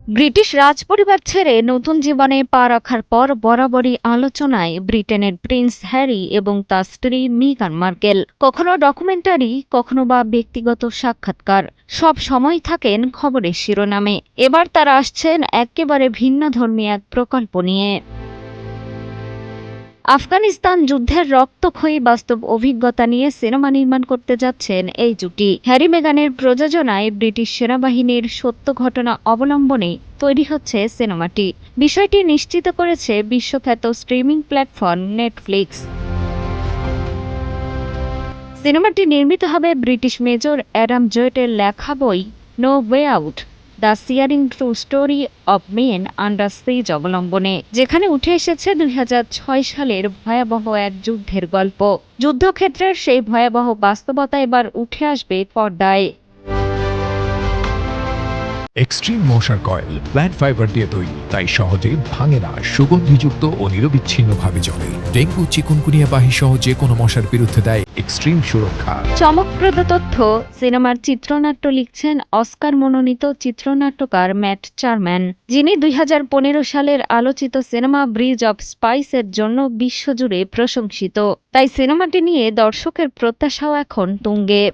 British রাজপরিবার ছেড়ে নতুন জীবনে পা রাখার পর বরাবরই আলোচনায় ব্রিটেনের প্রিন্স হ্যারি এবং তার স্ত্রী মেগান মার্কেল। কখনো ডকুমেন্টারি, কখনো বা ব্যক্তিগত সাক্ষাৎকার, সব সময় থাকেন খবরের শিরোনামে। এবার তারা আসছেন একেবারে ভিন্নধর্মী এক প্রকল্প নিয়ে। আফগানিস্তান যুদ্ধের রক্তক্ষয়ী বাস্তব অভিজ্ঞতা নিয়ে সিনেমা নির্মাণ করতে যাচ্ছেন এই জুটি। হ্যারি মেগানের প্রযোজনায় ব্রিটিশ সেনাবাহিনীর সত্য ঘটনা অবলম্বনে তৈরি হচ্ছে সিনেমাটি। বিষয়টি নিশ্চিত করেছে বিশ্বখ্যাত স্ট্রিমিং প্ল্যাটফর্ম নেটফ্লিক্স। সিনেমাটি নির্মিত হবে ব্রিটিশ মেজর অ্যাডাম জয়েটের লেখা বই no way out, the searing true story of men under siege অবলম্বনে, যেখানে উঠে এসেছে 2006 সালের ভয়াবহ এক যুদ্ধের গল্প। যুদ্ধক্ষেত্রের সেই ভয়াবহ বাস্তবতা এবার উঠে আসবে পর্দায়। এক্সট্রিম মশার কয়েল প্ল্যান্ট ফাইবার দিয়ে তৈরি, তাই সহজে ভাঙে না, সুগন্ধিযুক্ত ও নিরবিচ্ছিন্নভাবে জ্বলে। ডেঙ্গু, চিকুনগুনিয়া বাহি সহ যে কোনো মশার বিরুদ্ধে দেয় এক্সট্রিম সুরক্ষা। চমকপ্রদ তথ্য, সিনেমার চিত্রনাট্য লিখছেন অস্কার মনোনীত চিত্রনাট্যকার ম্যাট চারম্যান, যিনি 2015 সালের আলোচিত সিনেমা ব্রিজ অব স্পাইসের জন্য বিশ্বজুড়ে প্রশংসিত। তাই সিনেমাটি নিয়ে দর্শকের প্রত্যাশাও এখন তুঙ্গে।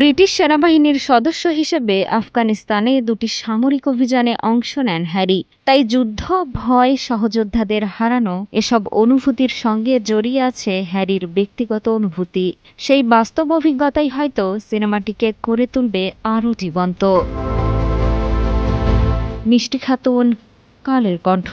ব্রিটিশ সেনাবাহিনীর সদস্য হিসেবে আফগানিস্তানে দুটি সামরিক অভিযানে অংশ নেন হ্যারি। তাই যুদ্ধ, ভয়, সহযোদ্ধাদের হারানো এসব অনুভূতির সঙ্গে জড়িয়ে আছে হ্যারির ব্যক্তিগত অনুভূতি। সেই বাস্তব অভিজ্ঞতাই হয়তো সিনেমাটিকে করে তুলবে আরও জীবন্ত। মিষ্টি খাতুন, কালের কণ্ঠ।